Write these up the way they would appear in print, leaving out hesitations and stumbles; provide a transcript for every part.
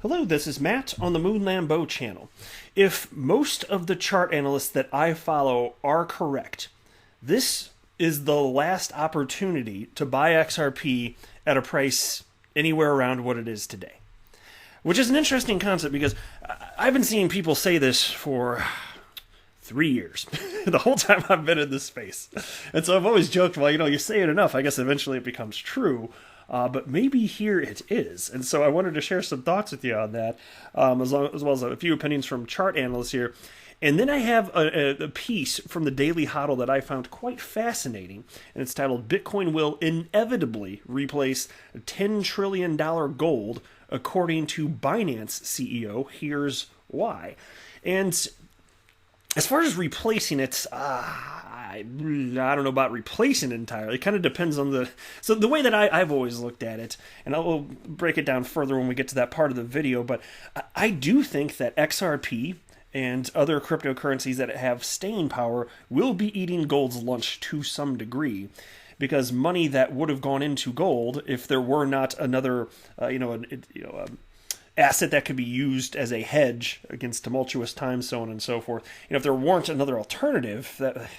Hello, this is Matt on the Moon Lambeau channel. If most of the chart analysts that I follow are correct, this is the last opportunity to buy XRP at a price anywhere around what it is today. Which is an interesting concept because I've been seeing people say this for 3 years, the whole time I've been in this space. And so I've always joked, well, you say it enough, I guess eventually it becomes true. But maybe here it is. And so I wanted to share some thoughts with you on that, as well as a few opinions from chart analysts here. And then I have a piece from the Daily Hodl that I found quite fascinating, and it's titled, Bitcoin Will Inevitably Replace $10 Trillion Gold, According to Binance CEO. Here's why. And as far as replacing it, I don't know about replacing it entirely. It kind of depends on so the way that I've always looked at it, and I'll break it down further when we get to that part of the video, but I do think that XRP and other cryptocurrencies that have staying power will be eating gold's lunch to some degree, because money that would have gone into gold if there were not another, asset that could be used as a hedge against tumultuous times, so on and so forth. If there weren't another alternative, that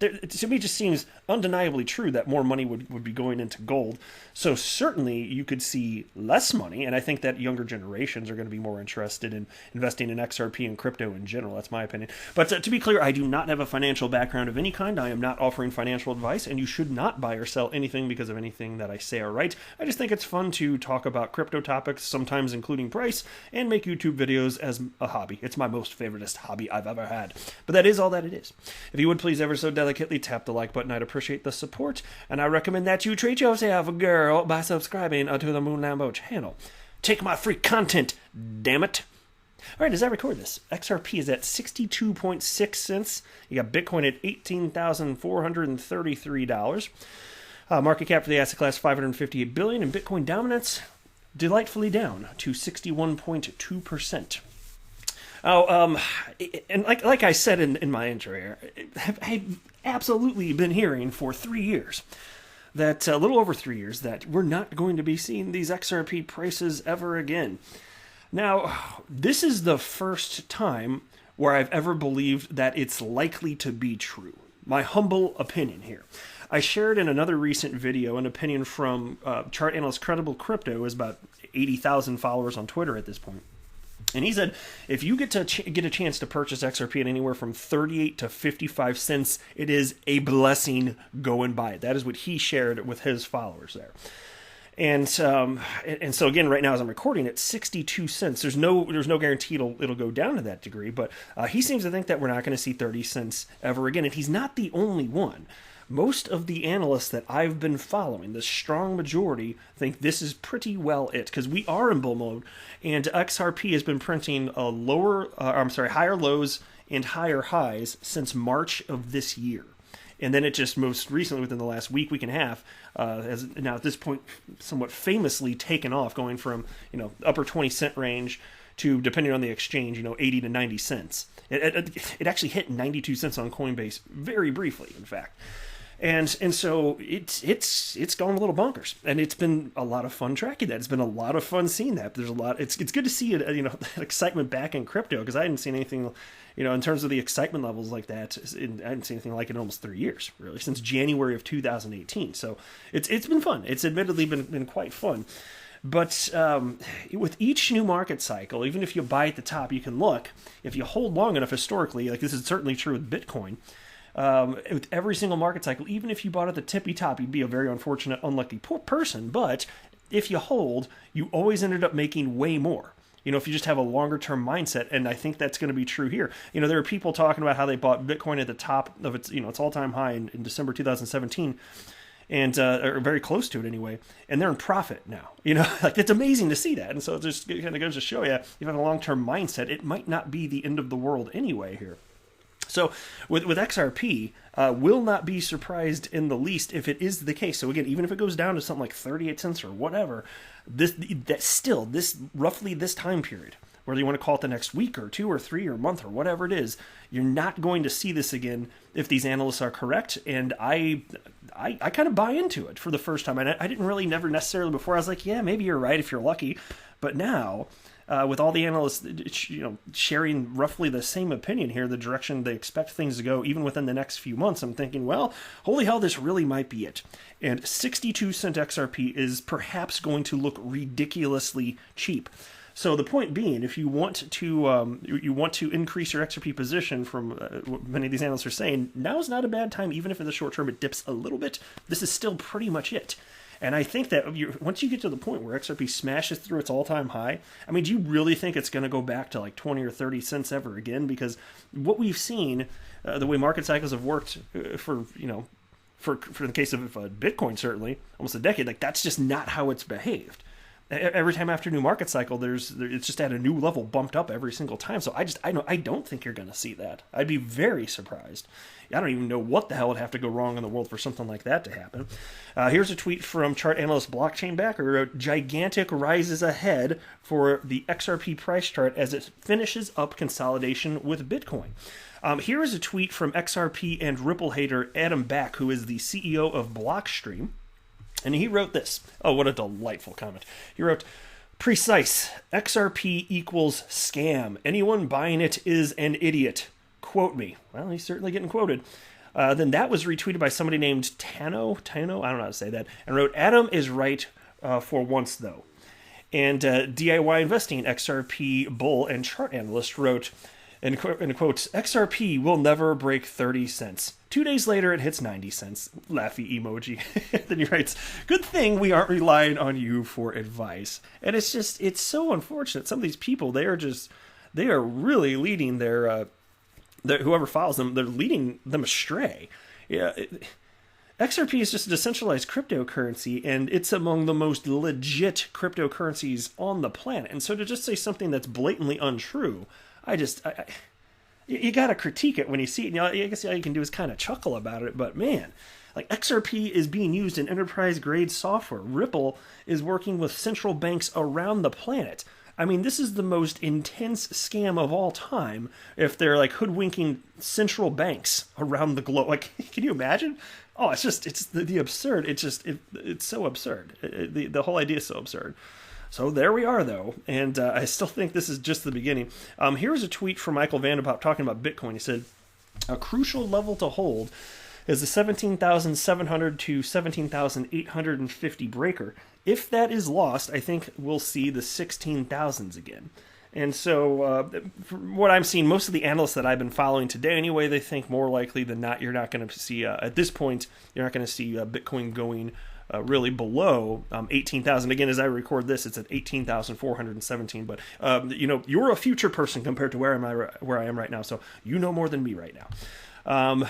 to me it just seems undeniably true that more money would be going into gold. So certainly you could see less money, and I think that younger generations are going to be more interested in investing in XRP and crypto in general. That's my opinion. But to be clear, I do not have a financial background of any kind. I am not offering financial advice, and you should not buy or sell anything because of anything that I say or write. I just think it's fun to talk about crypto topics, sometimes including price, and make YouTube videos as a hobby. It's my most favoriteest hobby I've ever had. But that is all that it is. If you would please ever so delicately tap the like button, I'd appreciate the support, and I recommend that you treat yourself, girl, by subscribing to the Moon Lambeau channel. Take my free content, damn it. All right, as I record this, XRP is at 62.6 cents. You got Bitcoin at $18,433. Market cap for the asset class, $558 billion, and Bitcoin dominance delightfully down to 61.2%. Oh, and like I said in my intro here, I've absolutely been hearing for 3 years that, a little over 3 years, that we're not going to be seeing these XRP prices ever again. Now, this is the first time where I've ever believed that it's likely to be true. My humble opinion here. I shared in another recent video an opinion from chart analyst Credible Crypto, who has about 80,000 followers on Twitter at this point. And he said, if you get a chance to purchase XRP at anywhere from 38 to 55 cents, it is a blessing. Go and buy it. That is what he shared with his followers there. And so again, right now as I'm recording, it's 62 cents. There's no guarantee it'll go down to that degree, but he seems to think that we're not going to see 30 cents ever again. And he's not the only one. Most of the analysts that I've been following, the strong majority, think this is pretty well it, because we are in bull mode, and XRP has been printing higher lows and higher highs since March of this year. And then it just most recently, within the last week and a half, has now at this point somewhat famously taken off, going from upper 20 cent range to, depending on the exchange, 80 to 90 cents. It actually hit 92 cents on Coinbase very briefly, in fact. And so it's gone a little bonkers, and it's been a lot of fun tracking that. It's been a lot of fun seeing that. There's a lot. It's good to see excitement back in crypto, because I hadn't seen anything, in terms of the excitement levels like that. I hadn't seen anything like it in almost 3 years, really, since January of 2018. So it's been fun. It's admittedly been quite fun. But with each new market cycle, even if you buy at the top, you can look. If you hold long enough historically, like this is certainly true with Bitcoin, with every single market cycle, even if you bought at the tippy top, you'd be a very unfortunate, unlucky poor person. But if you hold, you always ended up making way more. If you just have a longer term mindset, and I think that's going to be true here. There are people talking about how they bought Bitcoin at the top of its all time high in December 2017. And or very close to it anyway, and they're in profit now. It's amazing to see that. And so it just kind of goes to show you, if you have a long-term mindset, it might not be the end of the world anyway here. So with XRP, will not be surprised in the least if it is the case. So again, even if it goes down to something like 38 cents or whatever, roughly this time period, whether you want to call it the next week or 2 or 3 or month or whatever it is, you're not going to see this again if these analysts are correct. And I kind of buy into it for the first time. And I didn't really never necessarily before. I was like, yeah, maybe you're right if you're lucky. But now with all the analysts, sharing roughly the same opinion here, the direction they expect things to go, even within the next few months, I'm thinking, well, holy hell, this really might be it. And 62 cent XRP is perhaps going to look ridiculously cheap. So the point being, if you want to increase your XRP position, from what many of these analysts are saying, now is not a bad time. Even if in the short term it dips a little bit, this is still pretty much it. And I think that once you get to the point where XRP smashes through its all-time high, I mean, do you really think it's going to go back to like 20 or 30 cents ever again? Because what we've seen, the way market cycles have worked for the case of Bitcoin, certainly almost a decade, like that's just not how it's behaved. Every time after a new market cycle, it's just at a new level, bumped up every single time. So I don't think you're going to see that. I'd be very surprised. I don't even know what the hell would have to go wrong in the world for something like that to happen. Here's a tweet from chart analyst Blockchain Backer. Gigantic rises ahead for the XRP price chart as it finishes up consolidation with Bitcoin. Here is a tweet from XRP and Ripple hater Adam Back, who is the CEO of Blockstream. And he wrote this. Oh, what a delightful comment. He wrote, "Precise. XRP equals scam. Anyone buying it is an idiot. Quote me." Well, he's certainly getting quoted. Then that was retweeted by somebody named Tano, I don't know how to say that, and wrote, "Adam is right for once, though." And DIY Investing, XRP Bull and chart analyst wrote, in quotes, "XRP will never break 30 cents. 2 days later, it hits 90 cents. Laughy emoji." Then he writes, "Good thing we aren't relying on you for advice." And it's so unfortunate. Some of these people, they are really leading their whoever follows them, they're leading them astray. Yeah. XRP is just a decentralized cryptocurrency, and it's among the most legit cryptocurrencies on the planet. And so to just say something that's blatantly untrue, you got to critique it when you see it. I guess all you can do is kind of chuckle about it. But man, like XRP is being used in enterprise-grade software. Ripple is working with central banks around the planet. I mean, this is the most intense scam of all time. If they're like hoodwinking central banks around the globe, like, can you imagine? Oh, it's the absurd. It's so absurd. The whole idea is so absurd. So there we are, though, and I still think this is just the beginning. Here's a tweet from Michael Vanderpump talking about Bitcoin. He said, "A crucial level to hold is the 17,700 to 17,850 breaker. If that is lost, I think we'll see the 16,000s again." And so from what I'm seeing, most of the analysts that I've been following today anyway, they think more likely than not you're not going to see, at this point, you're not going to see Bitcoin going really below 18,000. Again, as I record this, it's at 18,417. But you're a future person compared to where I am right now, so you know more than me right now.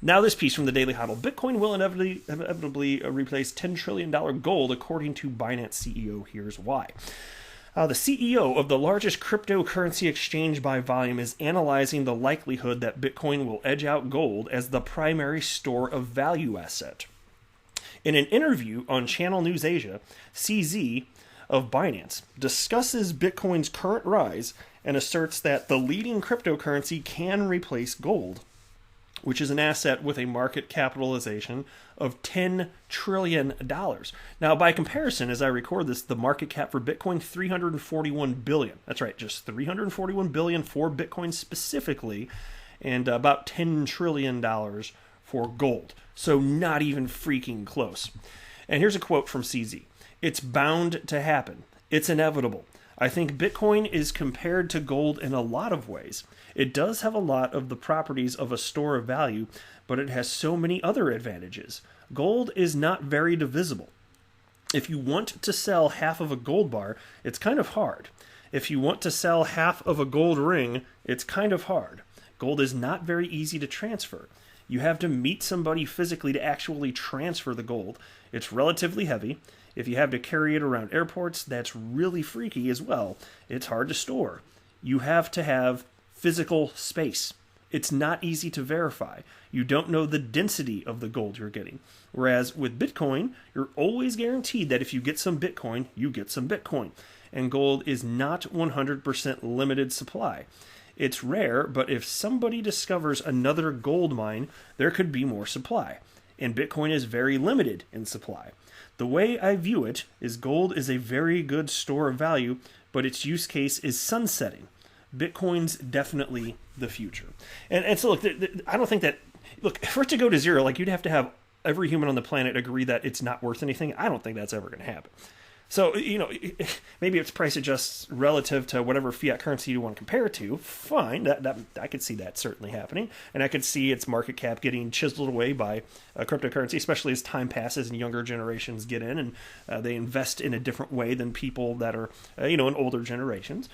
Now this piece from the Daily Hodl: Bitcoin will inevitably replace $10 trillion gold, according to Binance CEO. Here's why. The CEO of the largest cryptocurrency exchange by volume is analyzing the likelihood that Bitcoin will edge out gold as the primary store of value asset. In an interview on Channel News Asia, CZ of Binance discusses Bitcoin's current rise and asserts that the leading cryptocurrency can replace gold, which is an asset with a market capitalization of $10 trillion. Now, by comparison, as I record this, the market cap for Bitcoin, $341 billion. That's right, just $341 billion for Bitcoin specifically, and about $10 trillion for gold. So not even freaking close. And here's a quote from CZ. "It's bound to happen. It's inevitable. I think Bitcoin is compared to gold in a lot of ways. It does have a lot of the properties of a store of value, but it has so many other advantages. Gold is not very divisible. If you want to sell half of a gold bar, it's kind of hard. If you want to sell half of a gold ring, it's kind of hard. Gold is not very easy to transfer. You have to meet somebody physically to actually transfer the gold. It's relatively heavy. If you have to carry it around airports, that's really freaky as well. It's hard to store. You have to have physical space. It's not easy to verify. You don't know the density of the gold you're getting. Whereas with Bitcoin, you're always guaranteed that if you get some Bitcoin, you get some Bitcoin. And gold is not 100% limited supply. It's rare, but if somebody discovers another gold mine, there could be more supply. And Bitcoin is very limited in supply. The way I view it is gold is a very good store of value, but its use case is sunsetting. Bitcoin's definitely the future. And so, look, I don't think that, look, for it to go to zero, like, you'd have to have every human on the planet agree that it's not worth anything. I don't think that's ever going to happen. So, you know, maybe its price adjusts relative to whatever fiat currency you want to compare it to. Fine, that I could see that certainly happening. And I could see its market cap getting chiseled away by cryptocurrency, especially as time passes and younger generations get in and they invest in a different way than people that are, in older generations.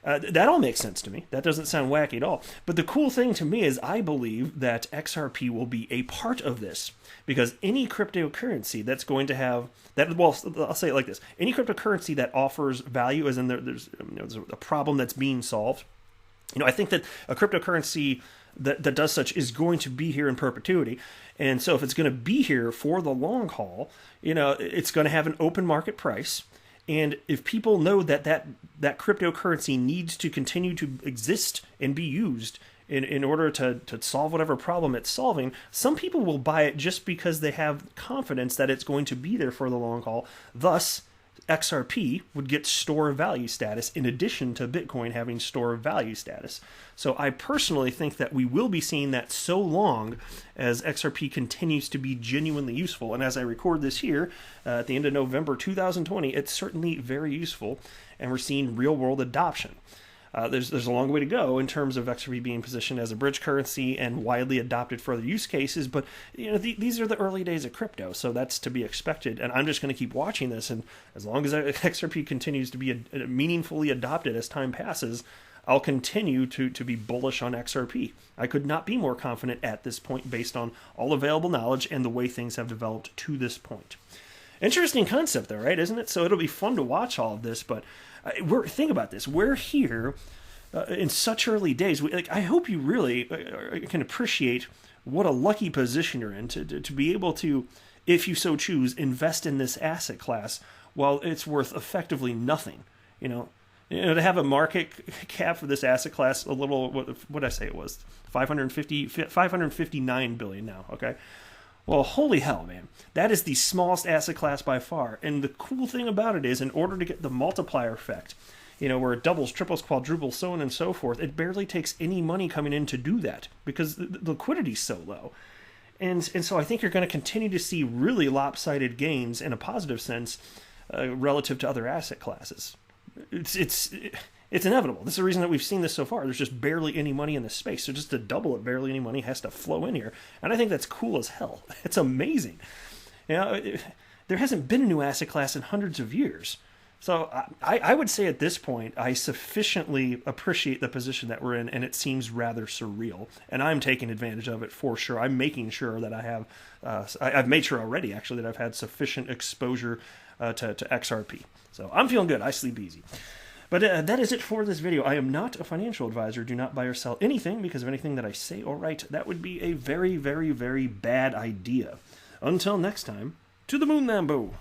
That all makes sense to me. That doesn't sound wacky at all. But the cool thing to me is I believe that XRP will be a part of this, because any cryptocurrency that's going to have that, well, I'll say it like this: any cryptocurrency that offers value, as in there's a problem that's being solved. I think that a cryptocurrency that does such is going to be here in perpetuity. And so if it's going to be here for the long haul, it's going to have an open market price. And if people know that cryptocurrency needs to continue to exist and be used in order to solve whatever problem it's solving, some people will buy it just because they have confidence that it's going to be there for the long haul. Thus, XRP would get store of value status in addition to Bitcoin having store of value status. So I personally think that we will be seeing that so long as XRP continues to be genuinely useful. And as I record this here at the end of November 2020, it's certainly very useful, and we're seeing real world adoption. There's a long way to go in terms of XRP being positioned as a bridge currency and widely adopted for other use cases, but these are the early days of crypto, so that's to be expected. And I'm just going to keep watching this, and as long as XRP continues to be meaningfully adopted as time passes, I'll continue to be bullish on XRP. I could not be more confident at this point based on all available knowledge and the way things have developed to this point. Interesting concept, though, right? Isn't it? So it'll be fun to watch all of this, but think about this. We're here in such early days. I hope you really can appreciate what a lucky position you're in to be able to, if you so choose, invest in this asset class while it's worth effectively nothing. To have a market cap for this asset class, a little, what did I say it was? 559 billion now, okay? Well, holy hell, man. That is the smallest asset class by far. And the cool thing about it is, in order to get the multiplier effect, where it doubles, triples, quadruples, so on and so forth, it barely takes any money coming in to do that because the liquidity's so low. And so I think you're going to continue to see really lopsided gains in a positive sense relative to other asset classes. It's inevitable. This is the reason that we've seen this so far. There's just barely any money in this space. So just to double it, barely any money has to flow in here. And I think that's cool as hell. It's amazing. There hasn't been a new asset class in hundreds of years. So I would say at this point, I sufficiently appreciate the position that we're in, and it seems rather surreal. And I'm taking advantage of it for sure. I'm making sure that I have, I've made sure already, actually, that I've had sufficient exposure to XRP. So I'm feeling good. I sleep easy. But that is it for this video. I am not a financial advisor. Do not buy or sell anything because of anything that I say or write. That would be a very, very, very bad idea. Until next time, to the moon, Lambo.